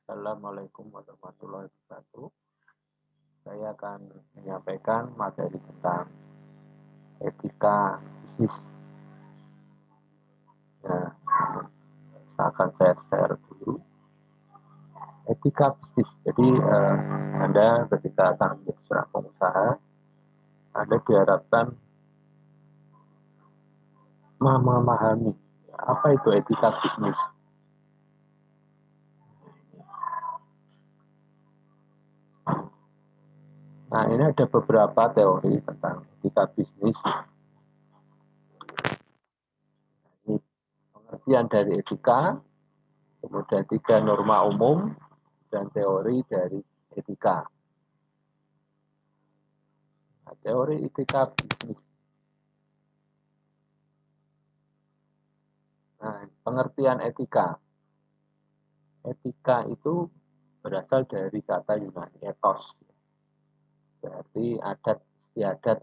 Assalamualaikum warahmatullahi wabarakatuh. Saya akan menyampaikan materi tentang etika bisnis. Nah, akan saya share dulu etika bisnis. Jadi Anda ketika akan menjadi seorang pengusaha, Anda diharapkan memahami apa itu etika bisnis. Nah, ini ada beberapa teori tentang etika bisnis. Ini pengertian dari etika, kemudian 3 norma umum, dan teori dari etika. Nah, teori etika bisnis. Nah, pengertian etika. Etika itu berasal dari kata Yunani ethos. Berarti adat istiadat.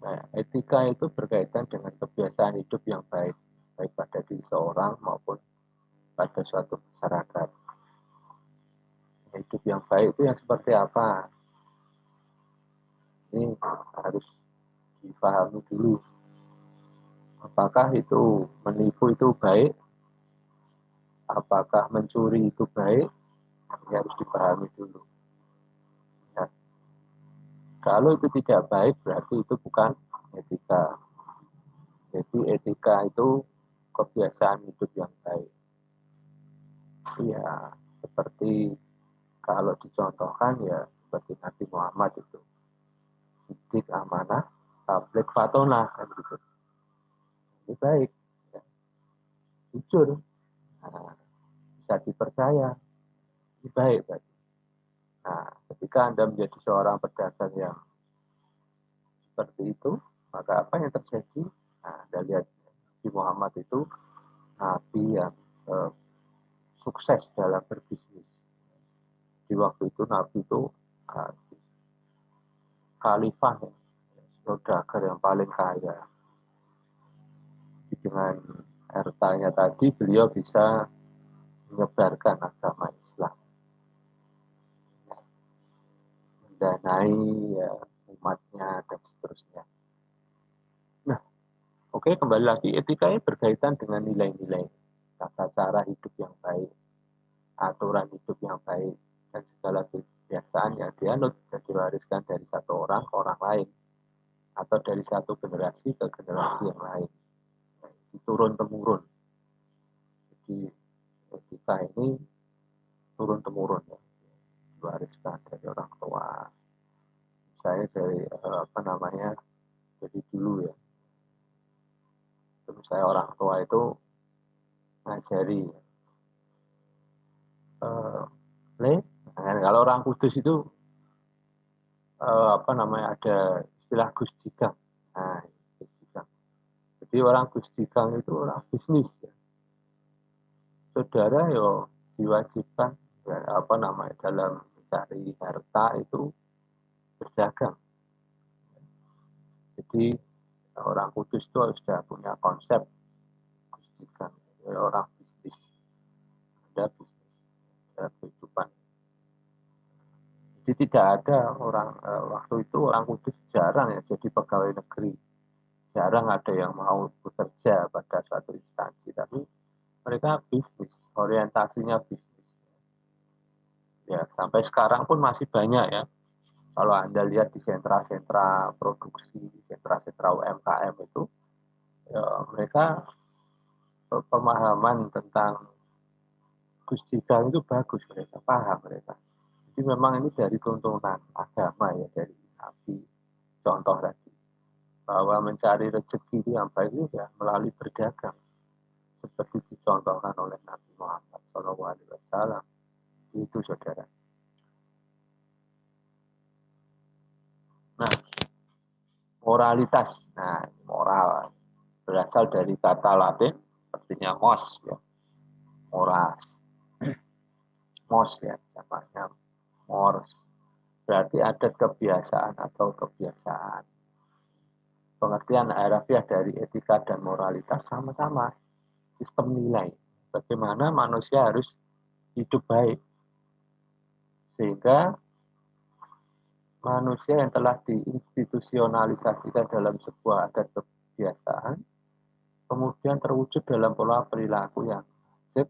Nah, etika itu berkaitan dengan kebiasaan hidup yang baik, baik pada diri seorang maupun pada suatu masyarakat. Hidup yang baik itu yang seperti apa? Ini harus dipahami dulu. Apakah itu menipu itu baik? Apakah mencuri itu baik? Ini harus dipahami dulu. Ya. Kalau itu tidak baik, berarti itu bukan etika. Jadi etika itu kebiasaan hidup yang baik. Ya, seperti kalau dicontohkan ya seperti Nabi Muhammad itu. Sidik amanah, tabligh fatonah, kan gitu. Ini baik. Ya. Jujur. Nah, bisa dipercaya. Ini baik. Berarti. Nah, ketika Anda menjadi seorang pedagang yang seperti itu, maka apa yang terjadi? Nah, Anda lihat Nabi Muhammad itu Nabi yang sukses dalam berbisnis. Di waktu itu Nabi itu khalifah, saudagar yang paling kaya. Dengan hartanya tadi beliau bisa menyebarkan agama Islam, mendanai ya, umatnya dan seterusnya. Nah, oke, kembali lagi etika ini berkaitan dengan nilai-nilai, tata cara hidup yang baik, aturan hidup yang baik, dan segala kebiasaan yang dianut dan diwariskan dari satu orang ke orang lain, atau dari satu generasi ke generasi yang lain, turun temurun. Jadi etika ini turun temurun ya, diwariskan dari orang tua. Saya dari apa namanya, jadi dulu ya, terus saya orang tua itu ngajari kalau orang Kudus itu apa namanya, ada istilah Gus Jigang. Nah, Gus Jigang. Jadi orang Gus Jigang itu orang bisnis ya. Saudara yo diwajibkan ya, apa namanya, dalam mencari harta itu berdagang. Jadi orang Kudus itu sudah punya konsep Gus Jigang. Ya, orang bisnis, ada bisnis, ada kehidupan. Jadi tidak ada orang waktu itu orang Kudus jarang ya jadi pegawai negeri. Jarang ada yang mau bekerja pada suatu instansi, tapi mereka bisnis, orientasinya bisnis. Ya, sampai sekarang pun masih banyak ya. Kalau Anda lihat di sentra-sentra produksi, sentra-sentra UMKM itu, ya, mereka pemahaman tentang Gus Jigang itu bagus, mereka paham mereka. Jadi memang ini dari tuntunan agama ya, dari Nabi. Contoh tadi, bahwa mencari rezeki yang baik itu ya melalui berdagang, seperti dicontohkan oleh Nabi Muhammad SAW. Itu saudara. Nah, moralitas. Nah, moral berasal dari kata Latin artinya mos ya. Moras. Mos ya, namanya mors. Berarti adat kebiasaan atau kebiasaan. Pengertian harafiah dari etika dan moralitas sama-sama sistem nilai. bagaimana manusia harus hidup baik. Sehingga manusia yang telah diinstitusionalisasikan dalam sebuah adat kebiasaan, kemudian terwujud dalam pola perilaku yang lazim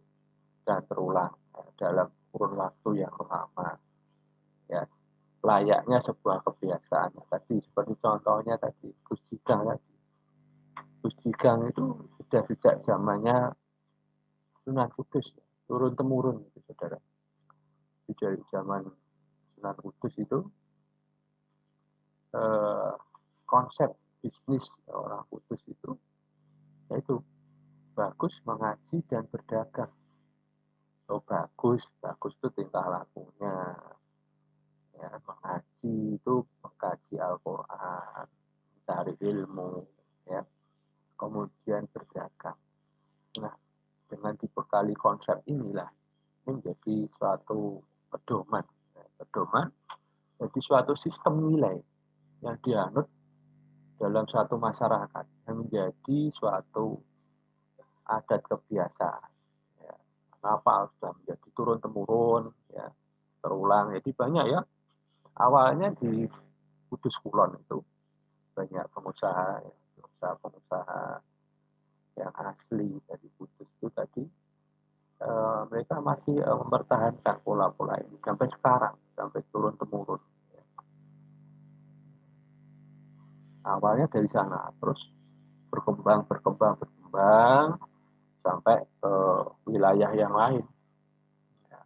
dan terulang dalam kurun waktu yang lama. Ya, layaknya sebuah kebiasaan. Tadi seperti contohnya tadi, Gus Jigang tadi. Gus Jigang itu sudah sejak zamannya Sunan Kudus, turun-temurun, gitu, saudara. Dari zaman Sunan Kudus itu, konsep bisnis orang Kudus itu, yaitu bagus mengaji dan berdagang. Oh, bagus itu tingkah lakunya. Ya, mengaji itu mengkaji Al-Quran, mencari ilmu, ya. Kemudian berdagang. Nah, dengan dibekali konsep inilah, ini menjadi suatu pedoman. Pedoman jadi suatu sistem nilai yang dianut dalam suatu masyarakat, yang menjadi suatu adat kebiasaan. Ya. Kenapa sudah menjadi turun-temurun, ya, terulang. Jadi banyak ya, awalnya di Kudus Kulon itu banyak pengusaha, ya, pengusaha yang asli dari Kudus itu tadi, mereka masih mempertahankan pola-pola ini sampai sekarang, sampai turun-temurun. Ya. Awalnya dari sana, terus berkembang sampai ke wilayah yang lain. Ya.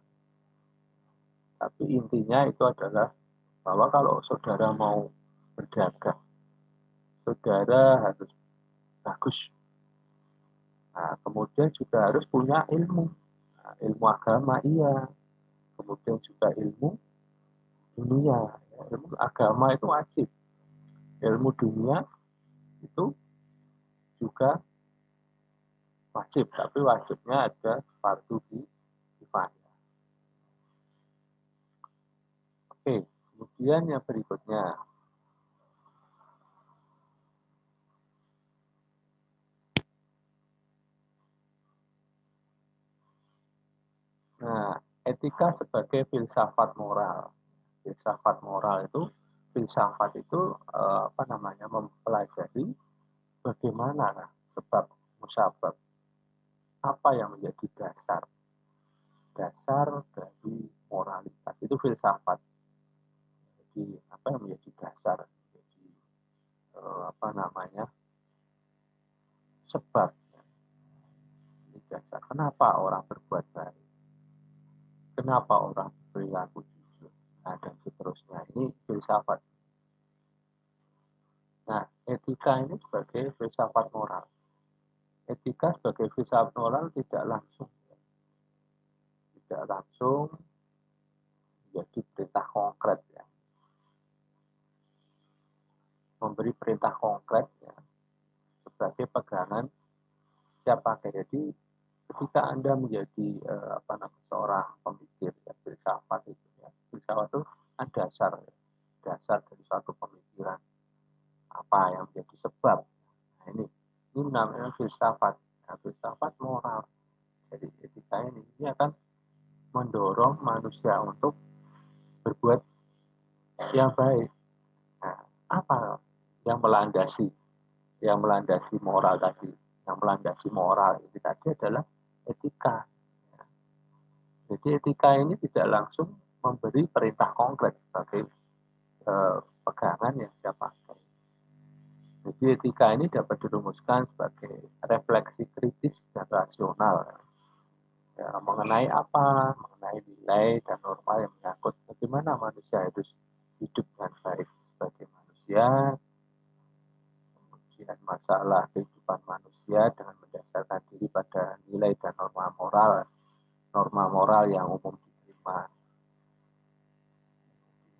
Tapi intinya itu adalah bahwa kalau saudara mau berdagang, saudara harus bagus. Nah, kemudian juga harus punya ilmu. Nah, ilmu agama, iya. Kemudian juga ilmu dunia. Ilmu agama itu wajib. Ilmu dunia itu juga wajib, tapi wajibnya ada fardu kifayah. Oke, kemudian yang berikutnya. Nah, etika sebagai filsafat moral. Filsafat moral itu, filsafat itu mempelajari bagaimana sebab musabab, apa yang menjadi dasar dari moralitas itu filsafat. Jadi apa yang menjadi dasar, menjadi sebab, dasar kenapa orang berbuat baik, kenapa orang berperilaku jujur, nah, dan seterusnya. Ini filsafat. Nah, etika ini sebagai filsafat moral. Etika sebagai filsafat moral tidak langsung menjadi perintah konkret, ya. Memberi perintah konkret, ya, sebagai pegangan siapa. Jadi ketika Anda menjadi seorang pemikir, ya, filsafat itu, ya, filsafat itu dasar dari suatu pemikiran, apa yang menjadi sebab. Nah, ini namanya filsafat. Nah, filsafat moral. Jadi etika ini akan mendorong manusia untuk berbuat yang baik. Nah, apa yang melandasi moral tadi? Yang melandasi moral ini tadi adalah etika. Jadi etika ini tidak langsung memberi perintah konkret sebagai pegangan yang saya pakai. Jadi etika ini dapat dirumuskan sebagai refleksi kritis dan rasional, ya, mengenai nilai dan norma yang menyangkut bagaimana manusia itu hidup dengan baik sebagai manusia, kemudian masalah kehidupan manusia dengan mendasarkan diri pada nilai dan norma moral yang umum diterima.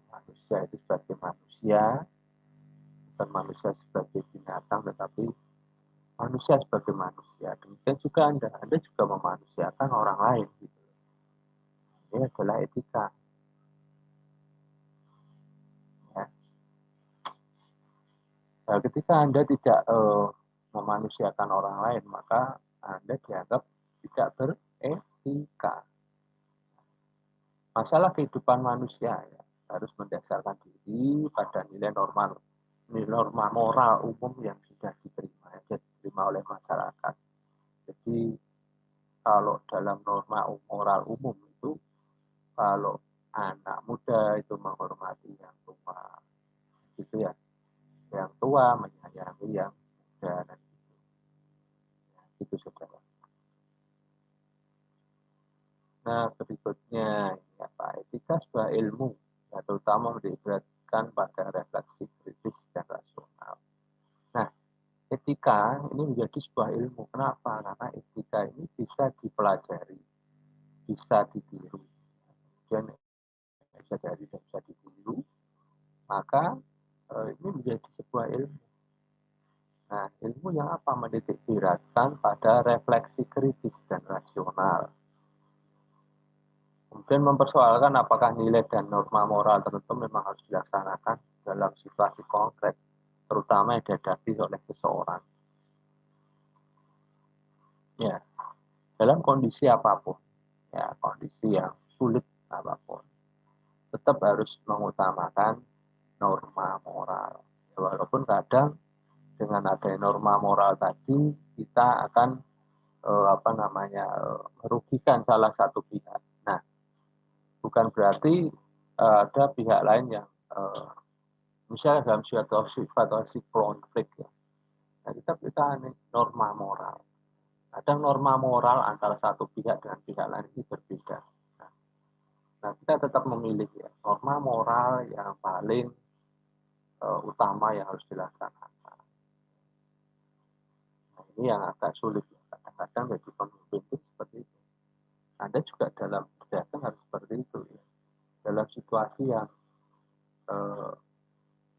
Manusia itu sebagai manusia, bukan manusia sebagai binatang, tetapi manusia sebagai manusia. Demikian juga Anda juga memanusiakan orang lain. Gitu. Ini adalah etika. Ya. Nah, ketika Anda tidak memanusiakan orang lain, maka Anda dianggap tidak etika. Masalah kehidupan manusia ya, harus mendasarkan diri pada nilai norma moral umum yang sudah diterima oleh masyarakat. Jadi kalau dalam norma moral umum itu, kalau anak muda itu menghormati yang tua, gitu ya, yang tua menyayangi yang muda, dan itu saudara. Nah, berikutnya ini apa? Etika sebuah ilmu, ya, terutama melibatkan pada refleksi kritis dan rasional. Nah, etika ini menjadi sebuah ilmu. Kenapa? Karena etika ini bisa dipelajari, bisa ditiru, dan bisa dari dan bisa ditiru, maka ini menjadi sebuah ilmu. Nah, ilmu yang apa? Menitik beratkan pada refleksi kritis dan rasional. Kemudian mempersoalkan apakah nilai dan norma moral tertentu memang harus dilaksanakan dalam situasi konkret, terutama yang dihadapi oleh seseorang. Ya, dalam kondisi apapun, ya kondisi yang sulit apapun, tetap harus mengutamakan norma moral. Ya, walaupun kadang dengan adanya norma moral tadi kita akan merugikan salah satu pihak. Nah, bukan berarti ada pihak lain yang misalnya dalam suatu situasi konflik ya. Nah, kita norma moral. Kadang norma moral antara satu pihak dengan pihak lain itu berbeda. Nah, kita tetap memilih ya norma moral yang paling utama yang harus dilaksanakan. Nah, ini yang agak sulit ya. Kadang-kadang bagi pemimpin itu seperti itu. Anda juga dalam berdagang harus seperti itu ya. Dalam situasi yang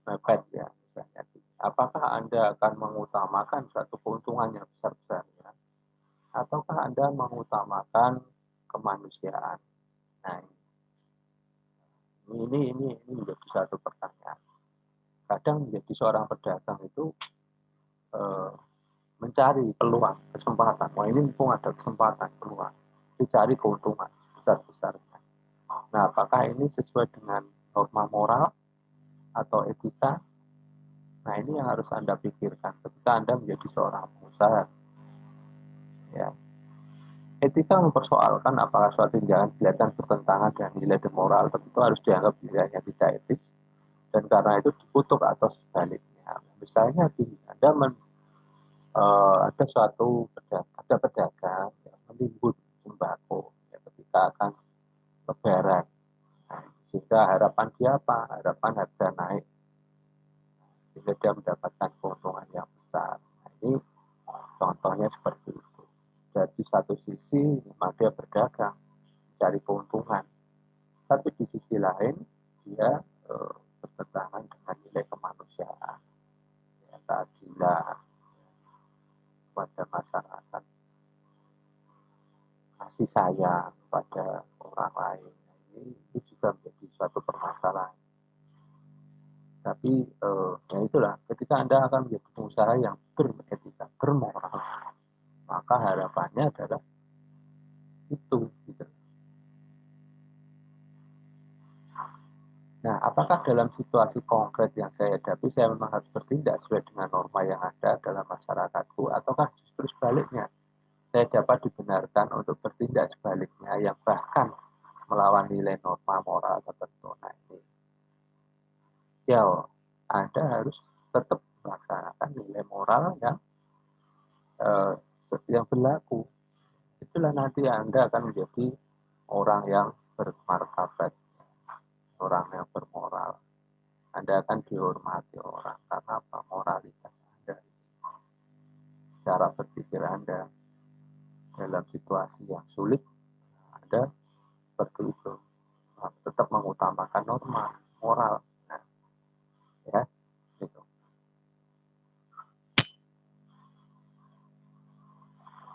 mepet ya misalnya. Apakah Anda akan mengutamakan satu keuntungan yang besar-besarnya, ataukah Anda mengutamakan kemanusiaan? Nah, ini menjadi satu pertanyaan. Kadang menjadi seorang pedagang itu mencari peluang, kesempatan. Wah, ini mumpung ada kesempatan, peluang. Dicari keuntungan besar-besarnya. Nah, apakah ini sesuai dengan norma moral atau etika? Nah, ini yang harus Anda pikirkan ketika Anda menjadi seorang pengusaha. Ya. Etika mempersoalkan apakah suatu tindakan kelihatan bertentangan dengan nilai dan moral, tentu harus dianggap nilainya tidak etis, dan karena itu dikutuk atau sebaliknya. Misalnya ada suatu pedagang yang menimbun sembako ya, ketika akan lebaran. Nah, sehingga harapan dia apa? Harapan harga naik, sehingga dia mendapatkan keuntungan yang besar. Nah, ini contohnya seperti itu. Jadi satu sisi memang dia berdagang, mencari keuntungan. Tapi di sisi lain dia bertentangan dengan nilai kemanusiaan, ya, keadilan pada masyarakat, kasih sayang pada orang lain. Ini juga menjadi suatu permasalahan. Tapi ya itulah, ketika Anda akan menjadi pengusaha yang beretika, bermoral, maka harapannya adalah itu. Gitu. Nah, apakah dalam situasi konkret yang saya hadapi, saya memang harus bertindak sesuai dengan norma yang ada dalam masyarakatku, ataukah justru sebaliknya, saya dapat dibenarkan untuk bertindak sebaliknya, yang bahkan melawan nilai norma moral tertentu. Nah, ini ya, Anda harus tetap melaksanakan nilai moral yang berlaku. Itulah nanti Anda akan menjadi orang yang bermartabat, orang yang bermoral. Anda akan dihormati orang karena apa? Moralitas Anda, cara berpikir Anda dalam situasi yang sulit, Anda seperti itu, tetap mengutamakan norma moral. Nah, ya, gitu.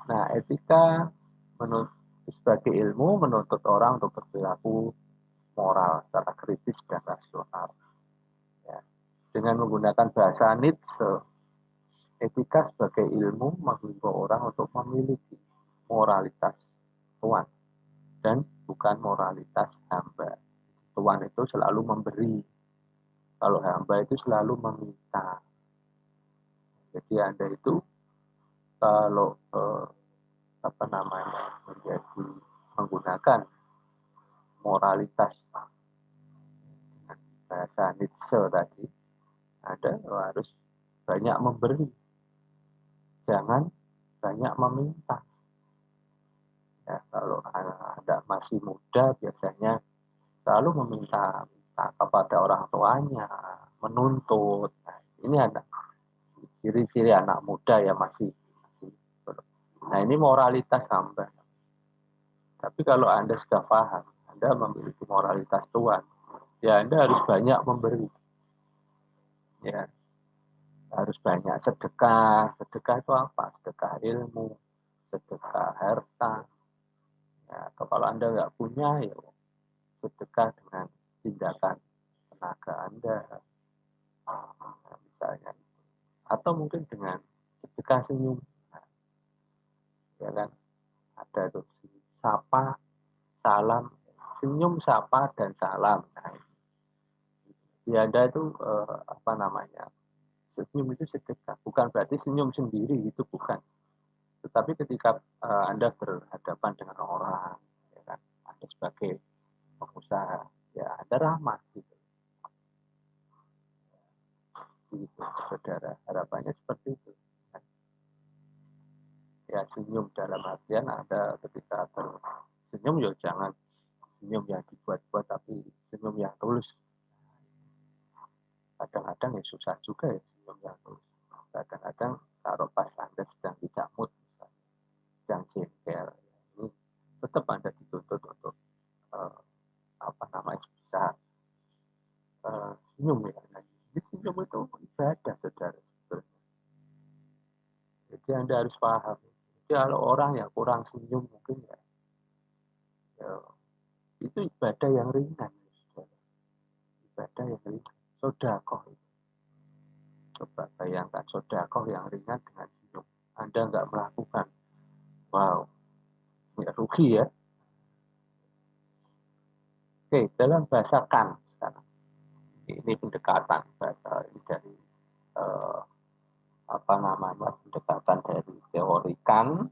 Nah, etika sebagai ilmu menuntut orang untuk berperilaku moral secara kritis dan rasional. Ya. Dengan menggunakan bahasa Nietzsche, etika sebagai ilmu menghimbau orang untuk memiliki moralitas, bukan moralitas hamba. Tuhan itu selalu memberi. Kalau hamba itu selalu meminta. Jadi Anda itu kalau menjadi menggunakan moralitas dengan bahasa Nietzsche tadi, Anda harus banyak memberi, jangan banyak meminta. Ya, kalau Anda masih muda biasanya selalu meminta kepada orang tuanya, menuntut. Nah, ini ada ciri-ciri anak muda ya masih. Nah, ini moralitas hamba. Tapi kalau Anda sudah paham, Anda memiliki moralitas Tuhan, ya Anda harus banyak memberi. Ya, harus banyak sedekah. Sedekah itu apa? Sedekah ilmu, sedekah harta. Ya, kalau Anda nggak punya, ya sedekah dengan tindakan tenaga Anda, misalnya. Atau mungkin dengan sedekah senyum. Nah, ya kan? Ada tuh sapa, salam, senyum, sapa, dan salam. Nah, ya Anda itu senyum itu sedekah. Bukan berarti senyum sendiri, itu bukan. Tetapi ketika Anda berhadapan dengan orang, ya kan, Anda sebagai pengusaha, ya Anda ramah gitu. Gitu, saudara. Harapannya seperti itu. Ya senyum dalam artian Anda ketika tersenyum, ya jangan senyum yang dibuat-buat, tapi senyum yang tulus. Kadang-kadang ya susah juga ya senyum yang tulus. Kadang-kadang kalau pas Anda sedang tidak mood, misalnya, sedang jengkel, ini tetap Anda dituntut untuk bisa senyum ya. Nah, jadi senyum itu ibadah, saudara. Jadi Anda harus paham. Jadi kalau orang yang kurang senyum mungkin ya itu ibadah yang ringan, saudara. Ibadah yang ringan. Sodakoh. Coba bayangkan sodakoh yang ringan dengan senyum. Anda nggak melakukan. Wow, ya rugi ya. Oke, dalam bahasa Kant sekarang. Ini pendekatan bahasa ini dari pendekatan dari teori Kant.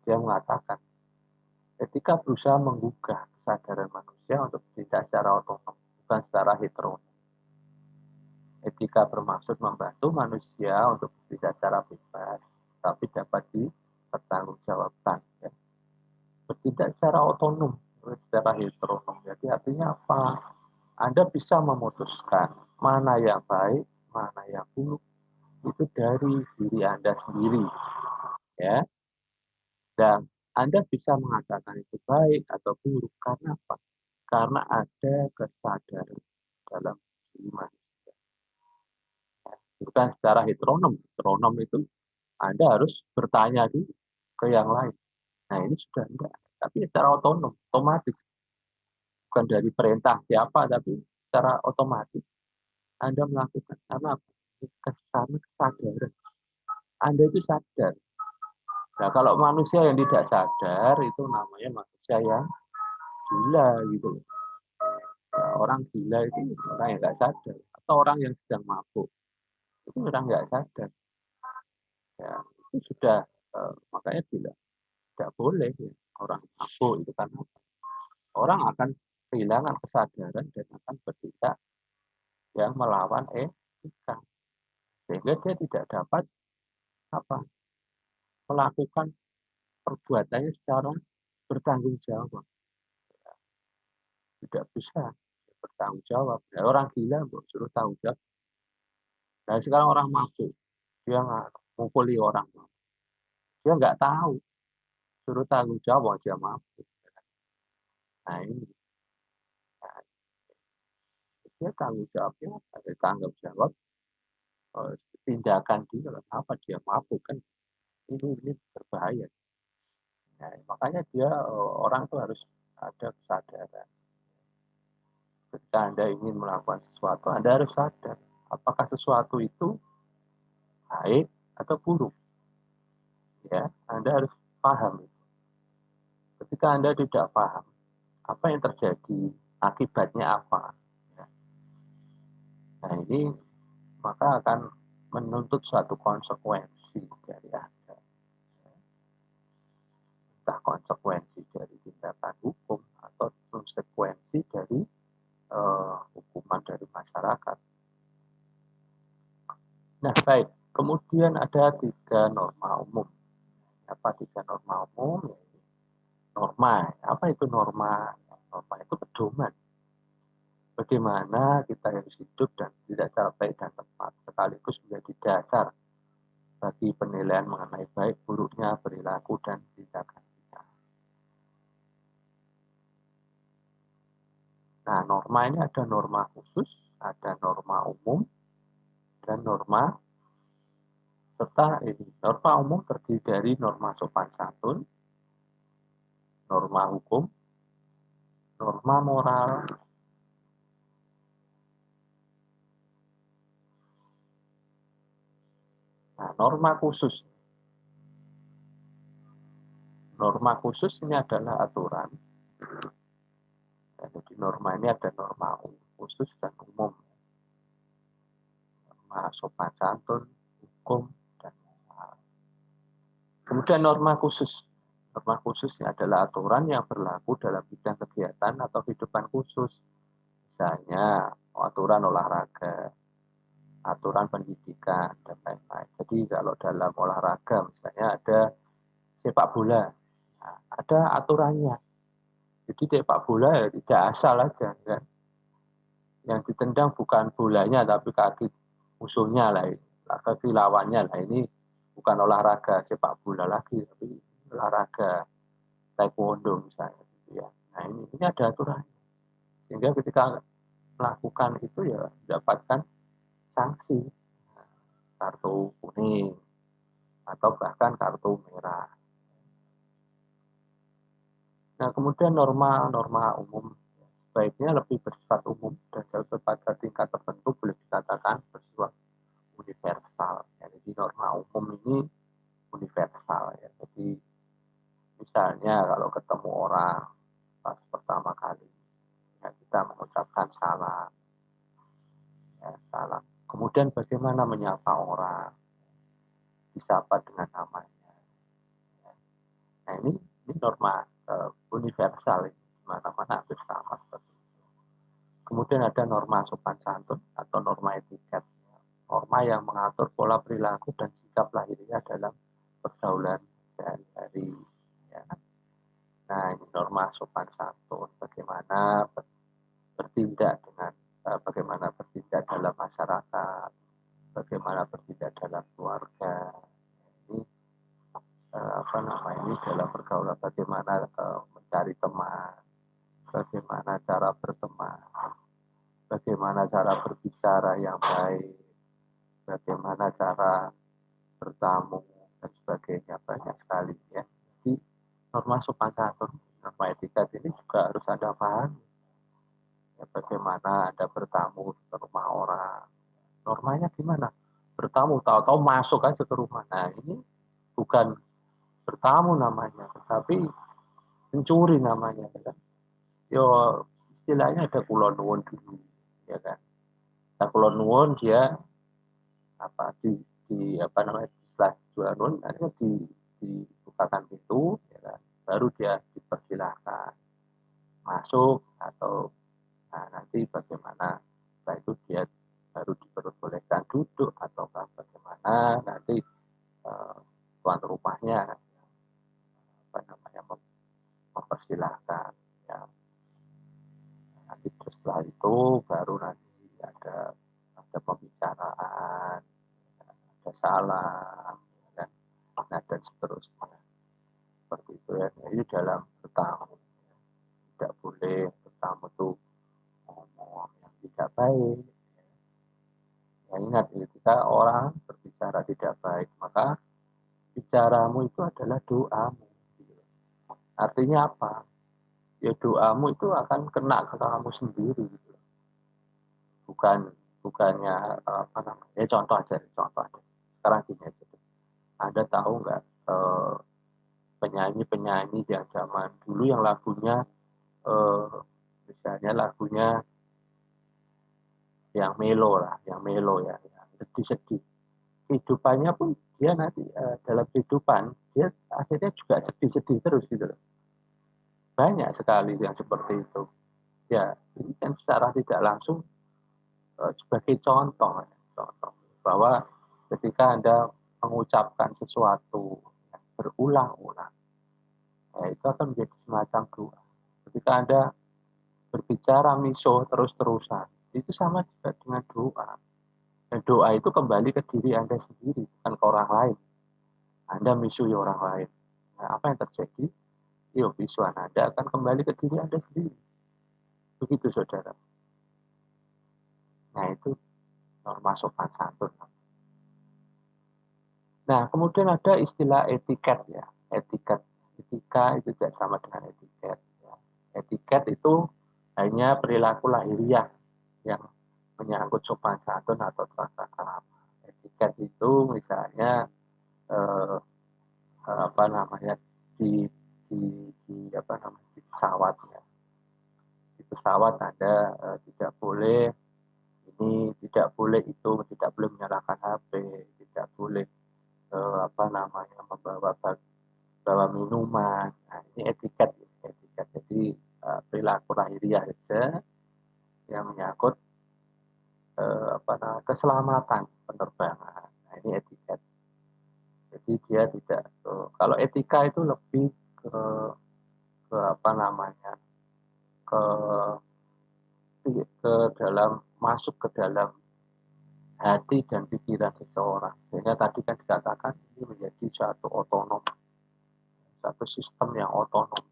Dia mengatakan ketika berusaha menggugah kesadaran manusia untuk tidak secara otonom, bukan secara heteronom. Etika bermaksud membantu manusia untuk tidak secara bebas, tapi dapat dipertanggungjawabkan. Ya. Bertindak secara otonom, secara heteronom. Jadi artinya apa? Anda bisa memutuskan mana yang baik, mana yang buruk. Itu dari diri Anda sendiri. Ya. Dan Anda bisa mengatakan itu baik atau buruk. Karena apa? Karena ada kesadaran dalam diri manusia. Bukan secara heteronom. Heteronom itu Anda harus bertanya dulu ke yang lain. Nah ini sudah enggak. Tapi secara otonom, otomatis. Bukan dari perintah siapa, tapi secara otomatis Anda melakukan. Karena kesadaran. Anda itu sadar. Nah kalau manusia yang tidak sadar, itu namanya manusia yang gila gitu. Nah, orang gila itu orang yang nggak sadar. Atau orang yang sedang mabuk. Itu orang nggak sadar. Ya, itu sudah, makanya bilang, tidak boleh ya, orang mabuk itu karena orang akan kehilangan kesadaran dan akan bertindak yang melawan etika. Sehingga dia tidak dapat melakukan perbuatannya secara bertanggung jawab. Tidak bisa bertanggung jawab. Ya, orang gila suruh tanggung jawab. Nah sekarang orang mabuk, dia mukuli orang. Dia nggak tahu, suruh tanggung jawab dia mabuk. Nah ini, nah, dia tanggung jawabnya ada tanggung jawab tindakan dia, apa dia mabuk kan ini berbahaya. Nah, makanya dia orang itu harus ada kesadaran. Ketika Anda ingin melakukan sesuatu, Anda harus sadar apakah sesuatu itu baik atau buruk. Ya, Anda harus paham. Ketika Anda tidak paham, apa yang terjadi, akibatnya apa. Ya. Nah ini maka akan menuntut suatu konsekuensi dari Anda. Entah konsekuensi dari tindakan hukum atau konsekuensi dari hukuman dari masyarakat. Nah baik, kemudian ada 3 norma umum. Apa 3 norma umum? Norma, apa itu norma? Norma itu pedoman. Bagaimana kita harus hidup dan tidak secara baik dan tepat, sekaligus menjadi dasar bagi penilaian mengenai baik buruknya perilaku dan tindakan kita. Nah, norma ini ada norma khusus, ada norma umum, dan norma serta ini. Norma umum terdiri dari norma sopan santun, norma hukum, norma moral, nah, norma khusus. Norma khusus ini adalah aturan. Jadi norma ini ada norma khusus dan umum. Norma sopan santun, hukum, dan moral. Kemudian norma khusus. Norma khusus ini adalah aturan yang berlaku dalam bidang kegiatan atau kehidupan khusus. Misalnya aturan olahraga, aturan pendidikan, dan lain-lain. Jadi kalau dalam olahraga misalnya ada sepak bola, nah, ada aturannya. Jadi sepak bola ya tidak asal aja, kan? Yang ditendang bukan bolanya tapi kaki musuhnya lah, kaki lawannya lah. Ini bukan olahraga sepak bola lagi, tapi olahraga taekwondo misalnya. Gitu ya. Nah ini ada aturan. Sehingga ketika melakukan itu ya mendapatkan sanksi, kartu kuning atau bahkan kartu merah. Nah kemudian norma-norma umum sebaiknya lebih bersifat umum dan pada tingkat tertentu boleh dikatakan bersifat universal. Ya, jadi norma umum ini universal. Ya. Jadi misalnya kalau ketemu orang pas pertama kali, ya kita mengucapkan salam, ya, salam. Kemudian bagaimana menyapa orang, disapa dengan namanya. Ya. Nah ini norma universal, di mana-mana hampir sama seperti itu. Kemudian ada norma sopan santun atau norma etiket. Norma yang mengatur pola perilaku dan sikap lahiriah dalam pergaulan sehari-hari. Ya. Nah, ini norma sopan santun, bagaimana bertindak dengan bagaimana bertindak dalam masyarakat, bagaimana bertindak dalam keluarga. Ini apa namanya ini dalam pergaulan, bagaimana mencari teman, bagaimana cara berteman, bagaimana cara berbicara yang baik, bagaimana cara bertamu dan sebagainya, banyak sekali ya. Jadi norma sopan santun, norma etika ini juga harus Anda pahami. Ya, bagaimana Anda bertamu ke rumah orang, normanya gimana? Bertamu tahu-tahu masuk aja ke rumah. Nah ini bukan bertamu namanya, tapi mencuri namanya. Kan? Yo istilahnya ada kulon nuwun dulu, ya kan? Nah kulon nuwun dia apa di apa namanya setelah jual nuwun akhirnya dibukakan pintu, ya kan? Baru dia dipersilahkan masuk atau nah, nanti bagaimana setelah itu dia baru diperbolehkan duduk atau bagaimana nanti tuan rumahnya apa namanya mempersilahkan ya. Nanti setelah itu baru nanti ada pembicaraan, ada salam, dan nah, dan seterusnya seperti itu ya. Jadi dalam bertamu tidak boleh bertamu tuh ngomong yang tidak baik. Ya, ingat ketika orang berbicara tidak baik maka bicaramu itu adalah doamu. Artinya apa? Ya doamu itu akan kena ke kamu sendiri. Bukannya apa namanya? Ya contoh aja. Sekarang gini aja. Anda tahu nggak penyanyi-penyanyi yang zaman dulu yang lagunya misalnya lagunya yang melo lah, yang melo ya, yang sedih-sedih. Kehidupannya pun dia nanti dalam kehidupan dia akhirnya juga sedih-sedih terus gitu loh. Banyak sekali yang seperti itu. Ya, ini kan secara tidak langsung sebagai contoh, ya, contoh bahwa ketika Anda mengucapkan sesuatu yang berulang-ulang, ya itu akan menjadi semacam doa. Ketika Anda berbicara miso terus-terusan, itu sama juga dengan doa. Dan doa itu kembali ke diri Anda sendiri, bukan ke orang lain. Anda misui orang lain. Nah, apa yang terjadi? Yo, misuan Anda akan kembali ke diri Anda sendiri. Begitu, saudara. Nah, itu norma sopan santun. Nah, kemudian ada istilah etiket ya. Etiket, etika itu tidak sama dengan etiket. Ya. Etiket itu hanya perilaku lahiriah yang menyangkut sopan santun atau tata krama. Etiket itu misalnya eh, apa namanya apa namanya di pesawat ya. Di pesawat Anda tidak boleh ini, tidak boleh itu, tidak boleh menyalakan HP, tidak boleh apa namanya bawa minuman. Nah, ini etiket, etiket. Jadi perilaku lahiriah saja yang menyangkut apa namanya keselamatan penerbangan. Nah, ini etiket. Jadi dia tidak kalau etika itu lebih ke apa namanya ke dalam masuk ke dalam hati dan pikiran seseorang. Sehingga tadi kan dikatakan ini menjadi suatu otonom, satu sistem yang otonom.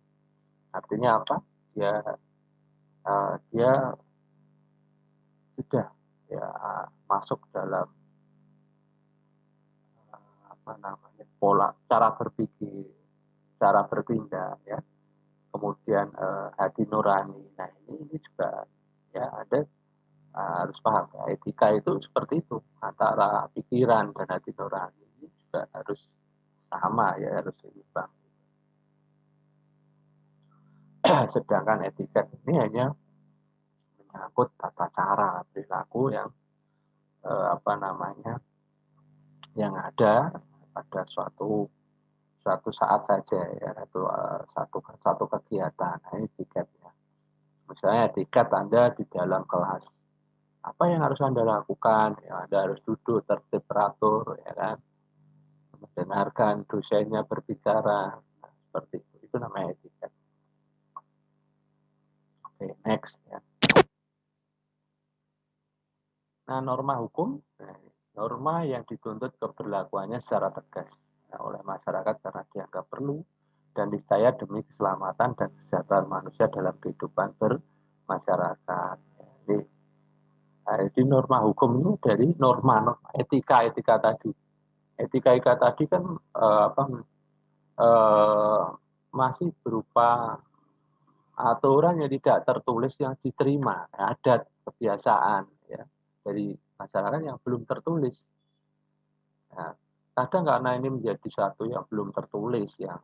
Artinya apa? Dia sudah ya masuk dalam apa namanya pola cara berpikir, cara bertindak ya. Kemudian hati nurani. Nah ini juga ya ada harus paham ya, etika itu seperti itu antara pikiran dan hati nurani ini juga harus sama ya, harus seimbang. Sedangkan etiket ini hanya menyangkut tata cara perilaku yang apa namanya yang ada pada suatu suatu saat saja ya, itu satu kegiatan. Nah, ini etiketnya. Misalnya etiket Anda di dalam kelas, apa yang harus Anda lakukan? Ya, Anda harus duduk tertib teratur, ya kan? Mendengarkan dosennya berbicara, nah, seperti itu. Itu namanya etiket. Oke, next ya. Nah, norma hukum, norma yang dituntut keberlakuannya secara tegas oleh masyarakat karena dianggap perlu dan niscaya demi keselamatan dan kesejahteraan manusia dalam kehidupan bermasyarakat. Jadi norma hukum ini dari norma etika tadi. Etika tadi kan apa, eh, masih berupa aturan yang tidak tertulis yang diterima, adat, kebiasaan ya dari masyarakat yang belum tertulis. Nah, kadang karena ini menjadi satu yang belum tertulis, yang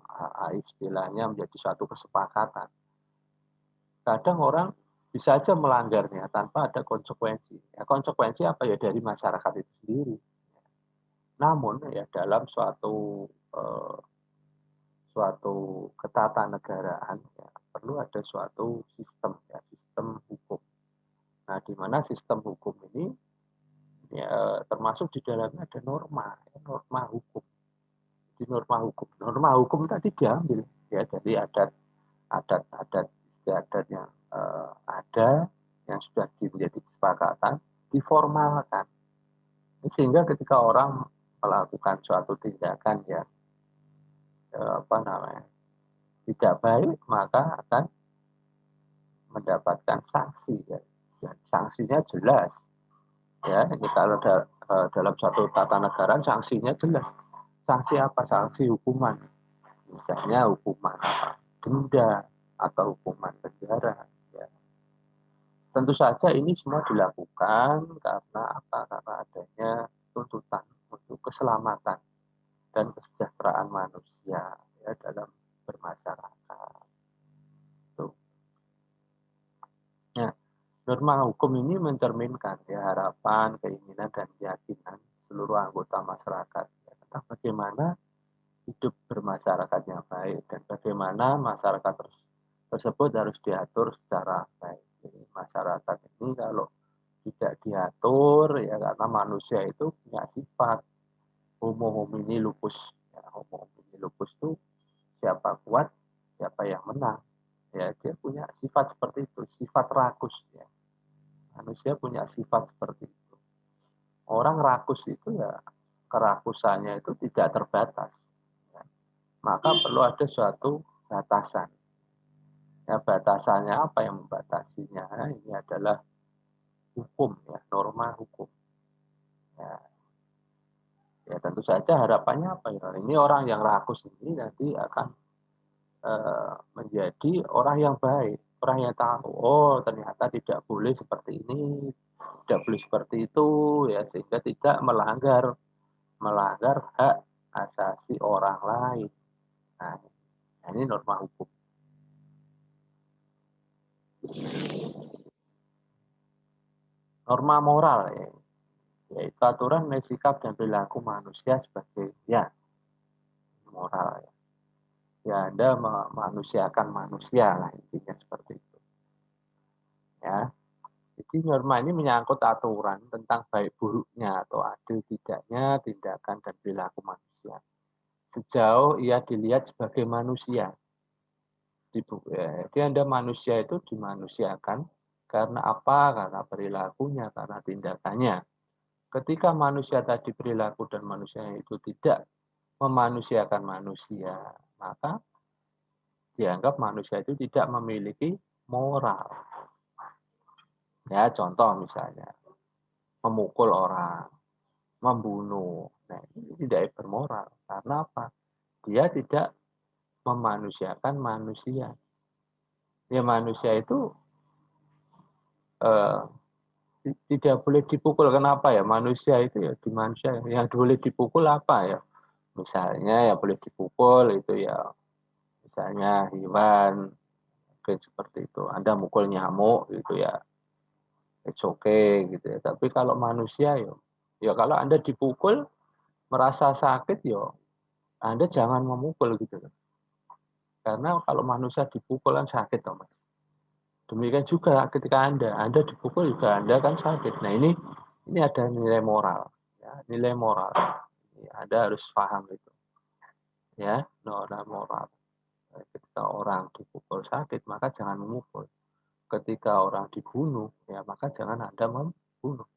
istilahnya menjadi satu kesepakatan. Kadang orang bisa saja melanggarnya tanpa ada konsekuensi. Ya, konsekuensi apa ya dari masyarakat itu sendiri. Namun ya dalam eh, suatu ketatanegaraan ya, perlu ada suatu sistem ya, sistem hukum. Nah, di mana sistem hukum ini ya, termasuk di dalamnya ada norma, ya, norma hukum. Di norma hukum tadi diambil ya dari adat istiadat yang ada yang sudah menjadi kesepakatan diformalkan. Sehingga ketika orang melakukan suatu tindakan yang apa namanya tidak baik maka akan mendapatkan sanksi ya. Dan sanksinya jelas ya. Ini kalau dalam suatu tata negara sanksinya jelas. Sanksi apa? Sanksi hukuman. Misalnya hukuman apa? Denda atau hukuman penjara. Ya. Tentu saja ini semua dilakukan karena apa? Karena adanya tuntutan untuk keselamatan dan kesejahteraan manusia ya dalam bermasyarakat. Tuh. Norma hukum ini mencerminkan ya harapan, keinginan, dan keyakinan seluruh anggota masyarakat ya, tentang bagaimana hidup bermasyarakat yang baik dan bagaimana masyarakat tersebut harus diatur secara baik. Jadi masyarakat ini kalau tidak diatur ya karena manusia itu punya sifat homo homini lupus. Ya, homo homini lupus itu siapa kuat, siapa yang menang. Ya, dia punya sifat seperti itu, sifat rakus ya. Manusia punya sifat seperti itu. Orang rakus itu ya kerakusannya itu tidak terbatas. Ya. Maka perlu ada suatu batasan. Ya, batasannya apa yang membatasinya? Ini adalah hukum ya, norma hukum. Ya, ya tentu saja harapannya apa ya? Ini orang yang rakus ini nanti akan menjadi orang yang baik, orang yang tahu, oh ternyata tidak boleh seperti ini, tidak boleh seperti itu, ya sehingga tidak melanggar hak asasi orang lain. Nah, ini norma hukum. Norma moral ya, yaitu aturan sikap dan perilaku manusia sebagai ya moral ya. Ya Anda memanusiakan manusia lah intinya seperti itu. Ya. Jadi norma ini menyangkut aturan tentang baik buruknya atau adil tidaknya tindakan dan perilaku manusia. Sejauh ia dilihat sebagai manusia. Jadi Anda manusia itu dimanusiakan karena apa? Karena perilakunya, karena tindakannya. Ketika manusia tadi perilaku dan manusia itu tidak memanusiakan manusia, maka dianggap manusia itu tidak memiliki moral. Ya, contoh misalnya, memukul orang, membunuh. Nah, ini tidak bermoral. Karena apa? Dia tidak memanusiakan manusia. Ya, manusia itu eh, tidak boleh dipukul. Kenapa ya? Manusia itu ya di manusia. Yang boleh dipukul apa ya? Misalnya ya boleh dipukul itu ya. Misalnya hewan, kayak seperti itu. Anda mukul nyamuk gitu ya. It's okay gitu ya. Tapi kalau manusia ya kalau Anda dipukul merasa sakit ya Anda jangan memukul gitu loh. Karena kalau manusia dipukul kan sakit, Mas. Demikian juga ketika Anda dipukul juga Anda kan sakit. Nah ini ada nilai moral, ya, nilai moral. Anda harus paham itu, ya, nilai moral. Ketika orang dipukul sakit, maka jangan memukul. Ketika orang dibunuh, ya maka jangan Anda membunuh,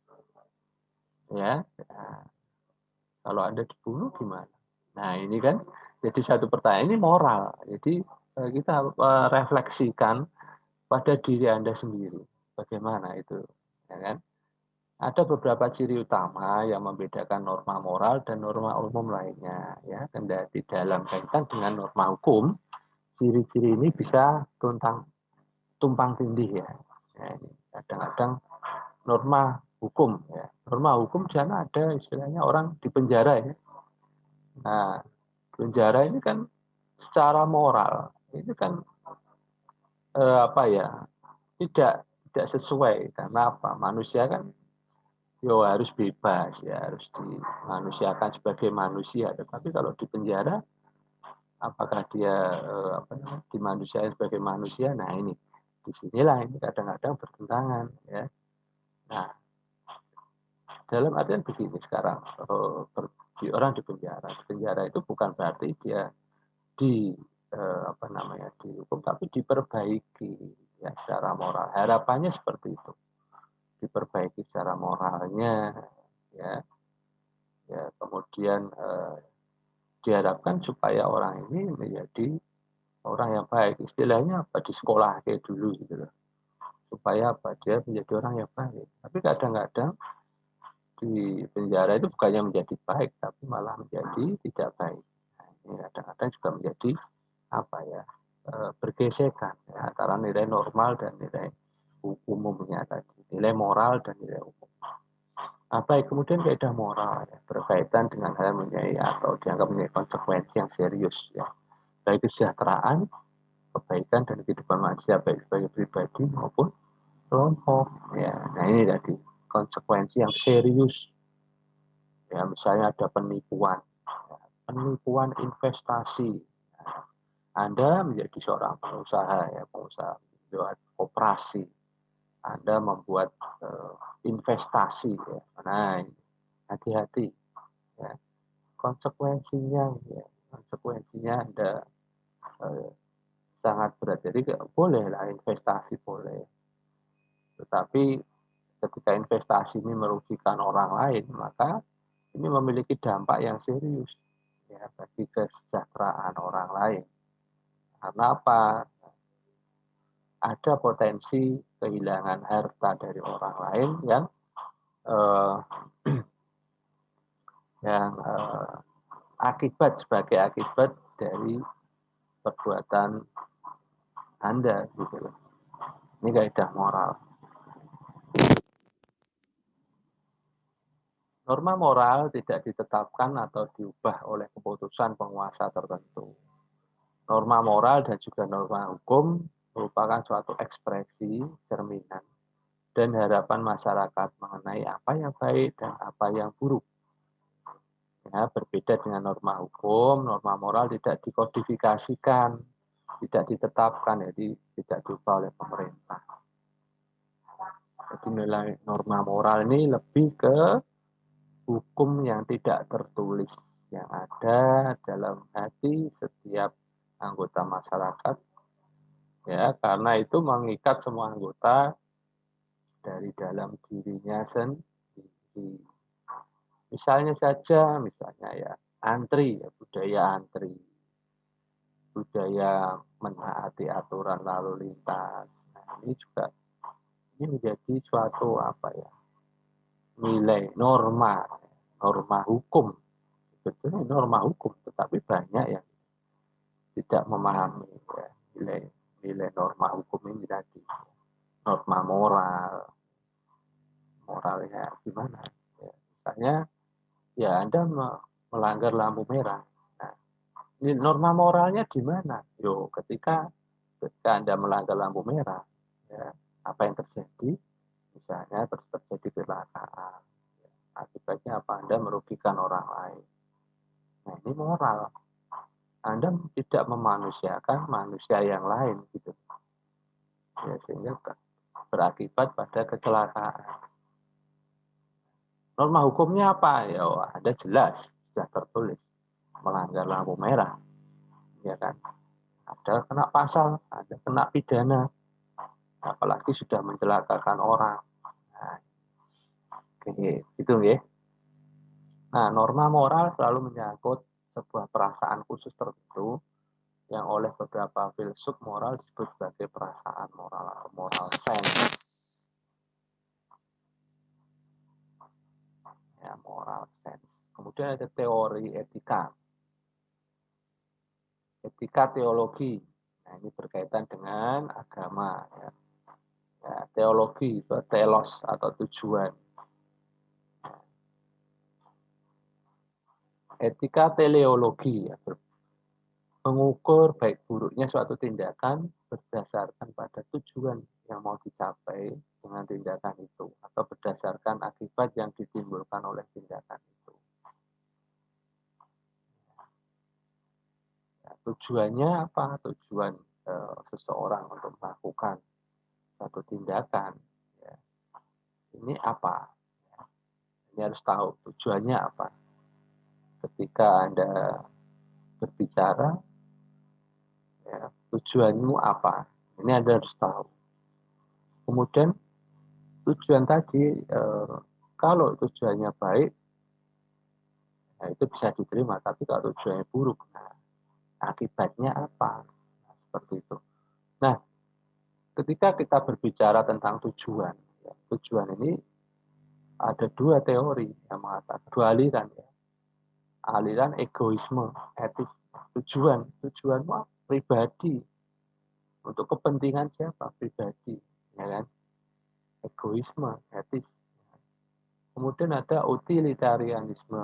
ya. Nah, kalau Anda dibunuh gimana? Nah ini kan jadi satu pertanyaan ini moral. Jadi kita refleksikan pada diri Anda sendiri. Bagaimana itu? Ya kan? Ada beberapa ciri utama yang membedakan norma moral dan norma umum lainnya. Ya, kendati dalam kaitan dengan norma hukum, ciri-ciri ini bisa tumpang tindih ya. Ya ini kadang-kadang norma hukum ya. Norma hukum di sana ada istilahnya orang di penjara ya. Nah, penjara ini kan secara moral itu kan apa ya tidak sesuai karena apa manusia kan harus bebas ya harus dimanusiakan sebagai manusia tetapi kalau di penjara apakah dia dimanusiakan sebagai manusia nah ini disinilah ini kadang-kadang bertentangan ya nah dalam artian begini sekarang orang di penjara itu bukan berarti dia di dihukum tapi diperbaiki ya secara moral harapannya seperti itu diperbaiki secara moralnya ya ya kemudian diharapkan supaya orang ini menjadi orang yang baik istilahnya apa di sekolah kayak dulu gitu loh supaya apa dia menjadi orang yang baik tapi kadang-kadang di penjara itu bukannya menjadi baik tapi malah menjadi tidak baik nah, ini kadang-kadang juga menjadi apa ya bergesekan ya, antara nilai normal dan nilai umumnya tadi nilai moral dan nilai umum. Nah, baik kemudian kaidah moral ya, berkaitan dengan hal yang mempunyai atau dianggap mempunyai konsekuensi yang serius ya baik kesejahteraan kebaikan dan kehidupan manusia baik sebagai pribadi maupun kelompok. Ya, nah ini tadi konsekuensi yang serius. Ya, misalnya ada penipuan, ya, penipuan investasi. Nah, Anda menjadi seorang pengusaha, ya pengusaha membuat operasi, Anda membuat investasi. Ya. Nah, hati-hati. Ya. Konsekuensinya Anda eh, sangat berat. Jadi boleh lah investasi boleh, tetapi ketika investasi ini merugikan orang lain, maka ini memiliki dampak yang serius ya bagi kesejahteraan orang lain. Karena apa? Ada potensi kehilangan harta dari orang lain yang eh, sebagai akibat dari perbuatan Anda gitu loh. Ini kaidah moral. Norma moral tidak ditetapkan atau diubah oleh keputusan penguasa tertentu. Norma moral dan juga norma hukum merupakan suatu ekspresi, cerminan, dan harapan masyarakat mengenai apa yang baik dan apa yang buruk. Ya, berbeda dengan norma hukum, norma moral tidak dikodifikasikan, tidak ditetapkan, jadi tidak diubah oleh pemerintah. Jadi nilai norma moral ini lebih ke hukum yang tidak tertulis, yang ada dalam hati setiap anggota masyarakat, ya karena itu mengikat semua anggota dari dalam dirinya sendiri. Misalnya saja, misalnya ya antri, ya budaya antri, budaya menaati aturan lalu lintas. Nah, ini juga ini menjadi suatu apa ya nilai norma hukum. Sebetulnya norma hukum, tetapi banyak yang tidak memahami ya, nilai nilai norma hukum ini tadi. Norma moralnya gimana? Ya, misalnya ya Anda melanggar lampu merah. Nah, ini norma moralnya di mana? Yo, ketika Anda melanggar lampu merah, ya, apa yang terjadi? Misalnya terjadi kecelakaan. Ya, akibatnya apa? Anda merugikan orang lain. Nah, ini moral. Anda tidak memanusiakan manusia yang lain gitu. Ya, sehingga berakibat pada kecelakaan. Norma hukumnya apa? Ya, ada jelas, sudah tertulis. Melanggar lampu merah, ya kan? Ada kena pasal, ada kena pidana, apalagi sudah mencelakakan orang. Nah, oke, itu ya. Nah, norma moral selalu menyangkut sebuah perasaan khusus tertentu yang oleh beberapa filsuf moral disebut sebagai perasaan moral atau moral sense. Ya, moral sense. Kemudian ada teori etika. Etika teologi. Nah, ini berkaitan dengan agama. Ya. Ya, teologi itu telos atau tujuan. Etika teleologi ya, mengukur baik buruknya suatu tindakan berdasarkan pada tujuan yang mau dicapai dengan tindakan itu atau berdasarkan akibat yang ditimbulkan oleh tindakan itu. Ya, tujuannya apa? Tujuan seseorang untuk melakukan satu tindakan. Ya. Ini apa? Ya. Ini harus tahu tujuannya apa. Ketika Anda berbicara, ya, tujuanmu apa? Ini Anda harus tahu. Kemudian tujuan tadi, kalau tujuannya baik, nah itu bisa diterima. Tapi kalau tujuannya buruk, nah akibatnya apa? Nah, seperti itu. Nah, ketika kita berbicara tentang tujuan, ya, tujuan ini ada dua teori yang mengatakan, dua aliran ya. Aliran egoisme, etis, tujuanmu pribadi, untuk kepentingan siapa? Pribadi, ya kan? Egoisme, etis. Kemudian ada utilitarianisme.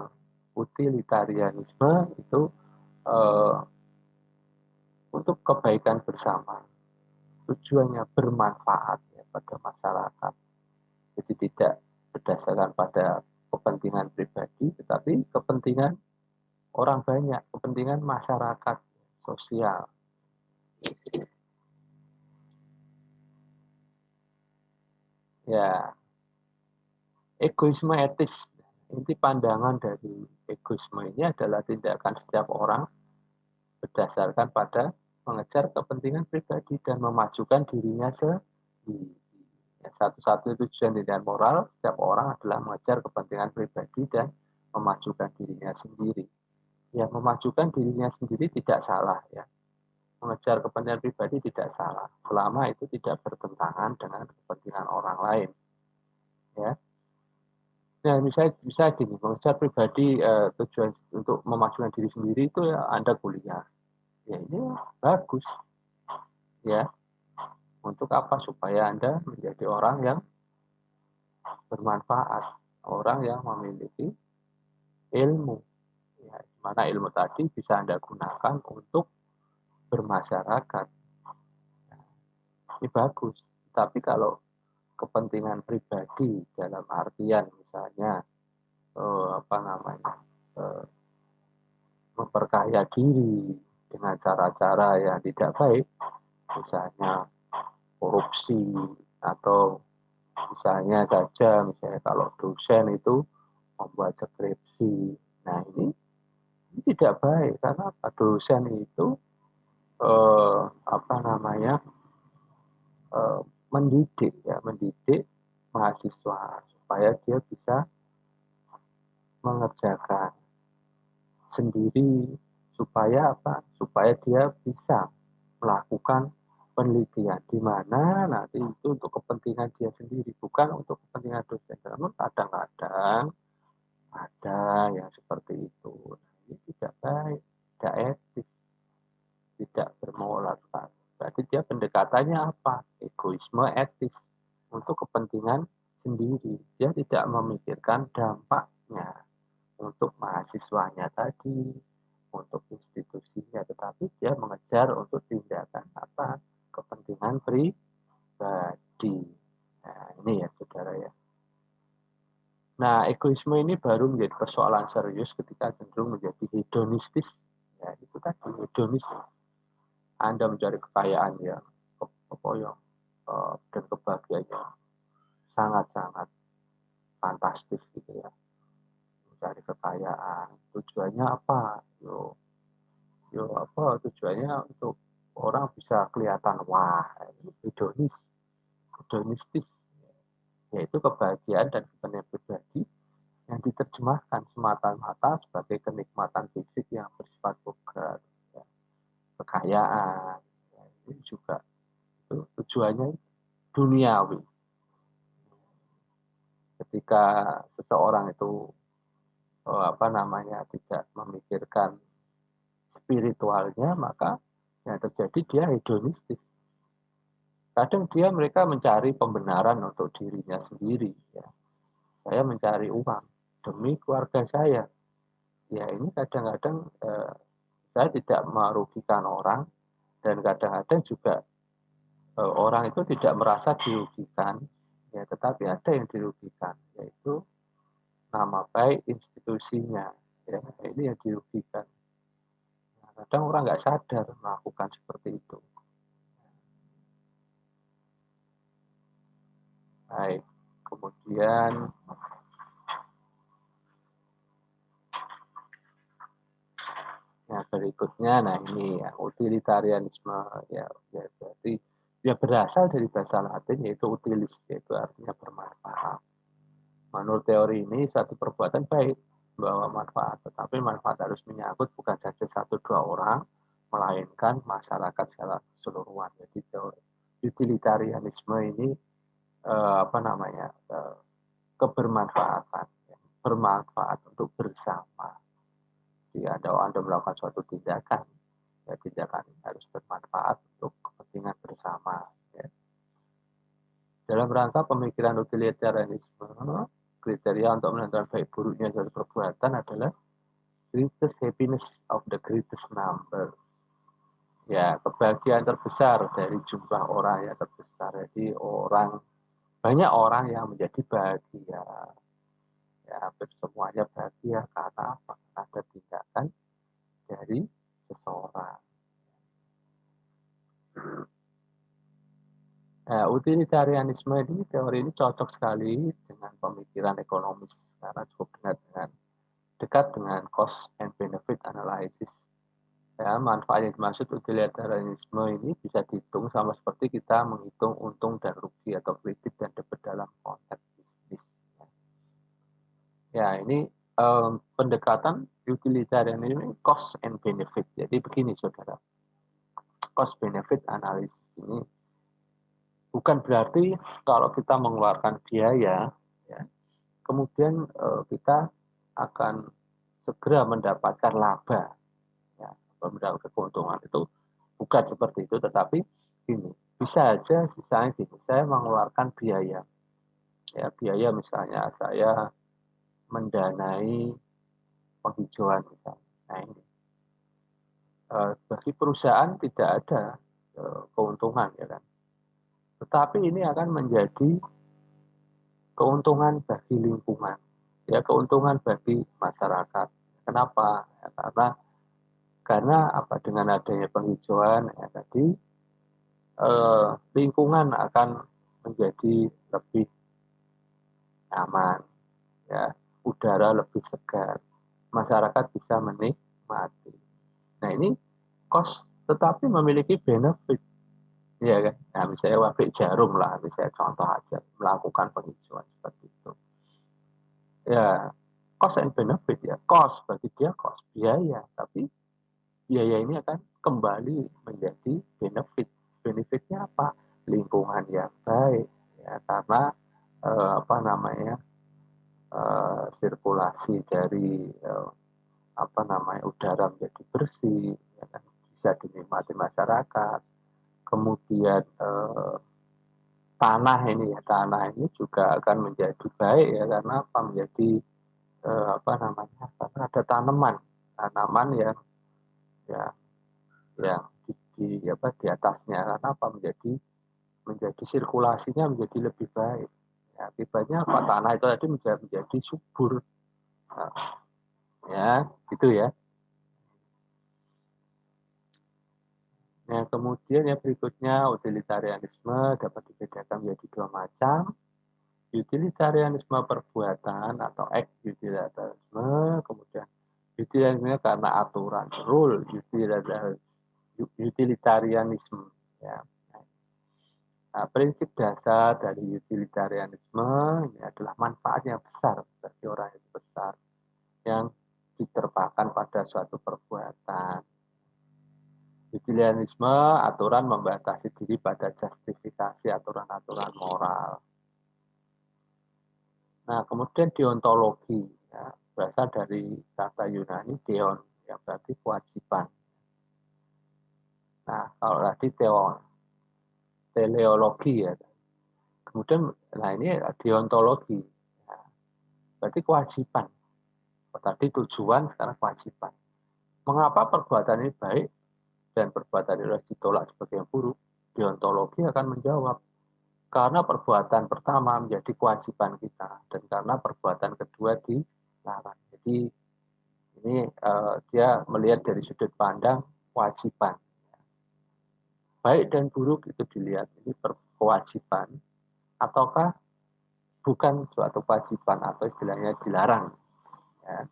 Utilitarianisme itu eh, untuk kebaikan bersama. Tujuannya bermanfaat. Ya. pada masyarakat. Jadi tidak berdasarkan pada kepentingan pribadi, tetapi kepentingan orang banyak, kepentingan masyarakat sosial. Ya, egoisme etis. Inti pandangan dari egoisme ini adalah tindakan setiap orang berdasarkan pada mengejar kepentingan pribadi dan memajukan dirinya sendiri. Ya, satu-satunya tujuan tindakan moral setiap orang adalah mengejar kepentingan pribadi dan memajukan dirinya sendiri. Ya, memajukan dirinya sendiri tidak salah ya. Mengejar kepentingan pribadi tidak salah, selama itu tidak bertentangan dengan kepentingan orang lain. Ya. Nah, bisa gini, mengejar pribadi tujuan untuk memajukan diri sendiri itu ya Anda kuliah. Ya ini bagus. Ya. Untuk apa? Supaya Anda menjadi orang yang bermanfaat, orang yang memiliki ilmu. Ya, mana ilmu tadi bisa Anda gunakan untuk bermasyarakat. Ini bagus. Tapi kalau kepentingan pribadi dalam artian misalnya memperkaya diri dengan cara-cara yang tidak baik, misalnya korupsi atau misalnya kalau dosen itu membuat skripsi. Nah ini tidak baik karena dosen itu eh, apa namanya mendidik mahasiswa supaya dia bisa mengerjakan sendiri supaya apa? Supaya dia bisa melakukan penelitian di mana nanti itu untuk kepentingan dia sendiri, bukan untuk kepentingan dosen. Namun kadang-kadang ada yang seperti itu. Nah, ini tidak baik, tidak etis, tidak bermoral. Berarti dia pendekatannya apa? Egoisme etis untuk kepentingan sendiri. Dia tidak memikirkan dampaknya untuk mahasiswanya tadi, untuk institusinya, tetapi dia mengejar untuk tindakan apa? Kepentingan pribadi. Nah, ini ya saudara ya. Nah, egoisme ini baru menjadi persoalan serius ketika cenderung menjadi hedonistis. Ya, itu tadi hedonis. Anda mencari kekayaan yang dan kebahagiaan yang sangat-sangat fantastis gitu ya. Mencari kekayaan, tujuannya apa? Tujuannya untuk orang bisa kelihatan wah, ini hedonistis, yaitu kebahagiaan dan kepentingan pribadi yang diterjemahkan semata-mata sebagai kenikmatan fisik yang bersifat vulgar, ya. Kekayaan, ya, ini juga itu tujuannya duniawi. Ketika seseorang itu tidak memikirkan spiritualnya, maka yang terjadi dia hedonistis. Kadang mereka mencari pembenaran untuk dirinya sendiri. Ya. Saya mencari uang demi keluarga saya. Ya ini kadang-kadang saya tidak merugikan orang dan kadang-kadang juga orang itu tidak merasa dirugikan. Ya, tetapi ada yang dirugikan, yaitu nama baik institusinya. Ya, ini yang dirugikan. Nah, kadang orang nggak sadar melakukan seperti itu. Baik, kemudian yang berikutnya, nah ini ya utilitarianisme ya berarti ya berasal dari bahasa Latin yaitu utilis, yaitu artinya bermanfaat. Menurut teori ini satu perbuatan baik membawa manfaat, tetapi manfaat harus menyangkut bukan saja satu dua orang, melainkan masyarakat secara keseluruhan. Jadi teori utilitarianisme ini kebermanfaatan, ya, bermanfaat untuk bersama. Jadi Anda melakukan suatu tindakan, ya tindakan ini harus bermanfaat untuk kepentingan bersama. Ya. Dalam rangka pemikiran utilitarianisme, kriteria untuk menentukan baik buruknya suatu perbuatan adalah greatest happiness of the greatest number. Ya, kebahagiaan terbesar dari jumlah orang yang terbesar. Jadi banyak orang yang menjadi bahagia. Ya, hampir semuanya bahagia karena apa? Ada tindakan dari seseorang. Nah, utilitarianisme ini, teori ini cocok sekali dengan pemikiran ekonomis karena cukup dekat dengan cost and benefit analysis. Ya, manfaat yang dimaksud utilitarianisme ini bisa dihitung sama seperti kita menghitung untung dan rugi atau kredit dan debit dalam konteks bisnis. Ya, ini pendekatan utilitarian ini cost and benefit. Jadi begini, saudara, cost benefit analysis ini bukan berarti kalau kita mengeluarkan biaya, ya, kemudian kita akan segera mendapatkan laba, ya, atau mendapatkan keuntungan. Itu bukan seperti itu, tetapi ini bisa aja misalnya gini, saya mengeluarkan biaya, ya, biaya misalnya saya mendanai penghijauan misalnya. Nah ini bagi perusahaan tidak ada keuntungan, ya kan, tetapi ini akan menjadi keuntungan bagi lingkungan, ya, keuntungan bagi masyarakat. Kenapa? Ya, karena apa, dengan adanya penghijauan ya tadi, lingkungan akan menjadi lebih aman, ya, udara lebih segar, masyarakat bisa menikmati. Nah ini cost tetapi memiliki benefit, ya kan. Nah misalnya pabrik jarum lah, misalnya contoh aja melakukan penghijauan seperti itu. Ya, cost and benefit, ya, cost bagi dia cost biaya, tapi biaya ini akan kembali menjadi benefit. Benefitnya apa? Lingkungan yang baik, ya, karena apa namanya, sirkulasi dari apa namanya, udara menjadi bersih, ya kan? Bisa dinikmati masyarakat. Kemudian tanah ini juga akan menjadi baik, ya, karena apa, menjadi apa namanya, karena ada tanaman yang, ya, yang di atasnya, karena apa, menjadi sirkulasinya menjadi lebih baik. Ya, akibatnya apa, tanah itu tadi menjadi subur. Nah, ya gitu ya. Nah, kemudian yang berikutnya, utilitarianisme dapat dibedakan menjadi dua macam. Utilitarianisme perbuatan atau ex-utilitarianisme, kemudian utilitarianisme karena aturan, rule utilitarianisme. Ya. Nah, prinsip dasar dari utilitarianisme ini adalah manfaat yang besar bagi orang yang besar yang diterpakan pada suatu perbuatan. Utilitarianisme aturan membatasi diri pada justifikasi aturan-aturan moral. Nah, kemudian deontologi, ya, berasal dari kata Yunani deon, yang berarti kewajiban. Nah, kalau tadi teleologi, ya. Kemudian, nah ini deontologi, ya, berarti kewajiban. Tadi tujuan, sekarang kewajiban. Mengapa perbuatan ini baik dan perbuatan ini harus ditolak sebagai yang buruk? Deontologi akan menjawab, karena perbuatan pertama menjadi kewajiban kita, dan karena perbuatan kedua dilarang. Jadi ini dia melihat dari sudut pandang kewajiban. Baik dan buruk itu dilihat ini kewajiban ataukah bukan suatu kewajiban atau istilahnya dilarang. Ya.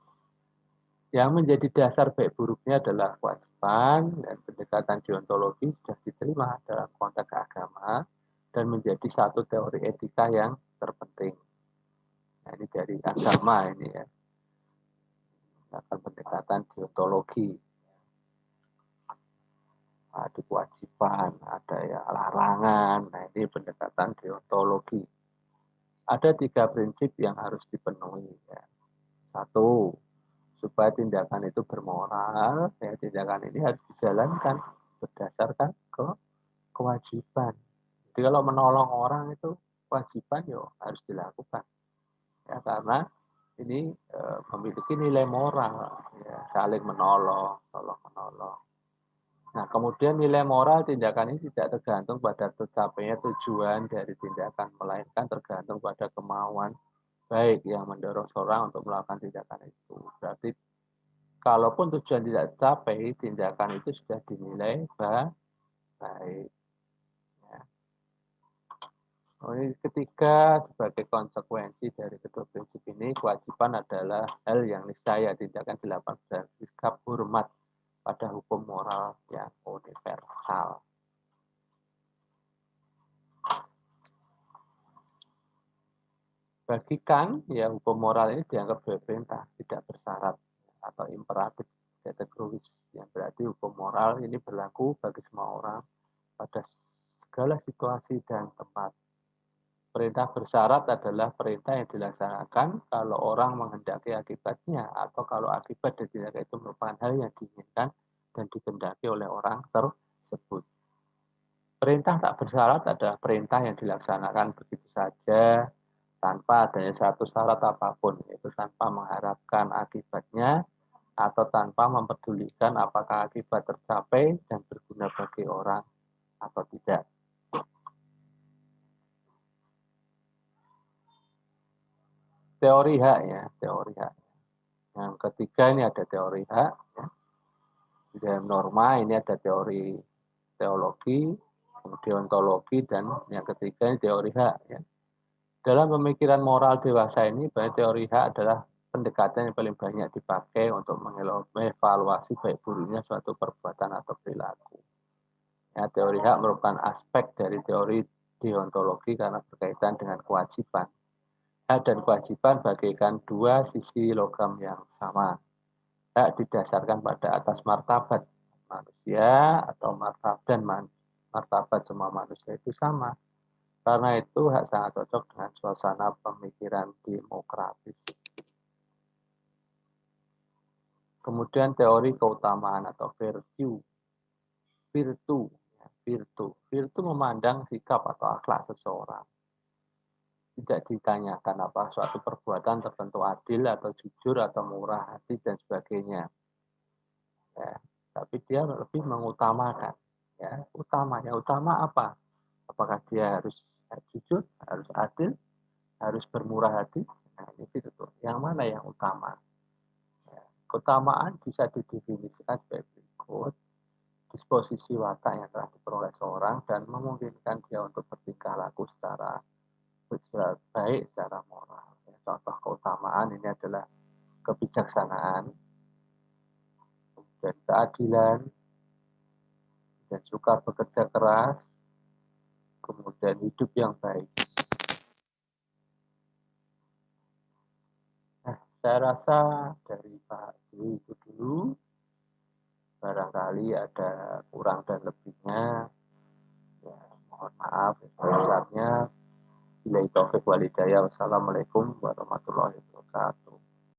Yang menjadi dasar baik buruknya adalah kewajiban, dan pendekatan deontologi sudah diterima dalam konteks agama dan menjadi satu teori etika yang terpenting. Nah, ini dari agama ini, ya. Akan pendekatan deontologi. Ada kewajiban, ada ya larangan. Nah, ini pendekatan deontologi. Ada 3 prinsip yang harus dipenuhi. Ya. 1, supaya tindakan itu bermoral, ya, tindakan ini harus dijalankan berdasarkan kewajiban. Jadi kalau menolong orang itu kewajiban, ya harus dilakukan. Ya, karena ini memiliki nilai moral, ya, saling menolong, tolong menolong. Nah, kemudian nilai moral tindakan ini tidak tergantung pada tercapainya tujuan dari tindakan, melainkan tergantung pada kemauan baik yang mendorong seorang untuk melakukan tindakan itu. Berarti kalaupun tujuan tidak tercapai, tindakan itu sudah dinilai baik. Ya. Ketiga, sebagai konsekuensi dari kedua prinsip ini, kewajiban adalah hal yang niscaya tindakan dilakukan dengan sikap hormat pada hukum moral yang universal. Bagi Kant, ya hukum moral ini dianggap sebagai perintah, tidak bersyarat atau imperatif kategoris, yang berarti hukum moral ini berlaku bagi semua orang pada segala situasi dan tempat. Perintah bersyarat adalah perintah yang dilaksanakan kalau orang menghendaki akibatnya atau kalau akibat dari tindakan itu merupakan hal yang diinginkan dan dikehendaki oleh orang tersebut. Perintah tak bersyarat adalah perintah yang dilaksanakan begitu saja tanpa adanya satu syarat apapun, yaitu tanpa mengharapkan akibatnya atau tanpa mempedulikan apakah akibat tercapai dan berguna bagi orang atau tidak. Teori hak ya, teori hak. Yang ketiga ini ada teori hak. Ya. Di dalam norma ini ada teori teologi, deontologi, dan yang ketiga ini teori hak. Ya. Dalam pemikiran moral dewasa ini, banyak teori hak adalah pendekatan yang paling banyak dipakai untuk mengevaluasi baik buruknya suatu perbuatan atau perilaku. Ya, teori hak merupakan aspek dari teori deontologi karena berkaitan dengan kewajiban. Hak dan kewajiban bagaikan dua sisi logam yang sama. Hak didasarkan pada atas martabat manusia atau martabat semua manusia itu sama. Karena itu hak sangat cocok dengan suasana pemikiran demokratis. Kemudian teori keutamaan atau virtue. Virtu memandang sikap atau akhlak seseorang. Tidak ditanyakan apa suatu perbuatan tertentu adil atau jujur atau murah hati dan sebagainya. Ya, tapi dia lebih mengutamakan. Ya, utama apa? Apakah dia harus jujur, harus adil, harus bermurah hati? Nah, ini itu. Yang mana yang utama? Ya, keutamaan bisa didefinisikan sebagai berikut. Disposisi watak yang telah diperoleh seorang dan memungkinkan dia untuk bertingkah laku secara baik secara moral. Ya, contoh keutamaan ini adalah kebijaksanaan, dan keadilan, dan suka bekerja keras, kemudian hidup yang baik. Nah, saya rasa dari Pak Dwi itu dulu, barangkali ada kurang dan lebihnya, ya, mohon maaf sebesar-besarnya. Bila taufik walhidayah. Wassalamualaikum warahmatullahi wabarakatuh.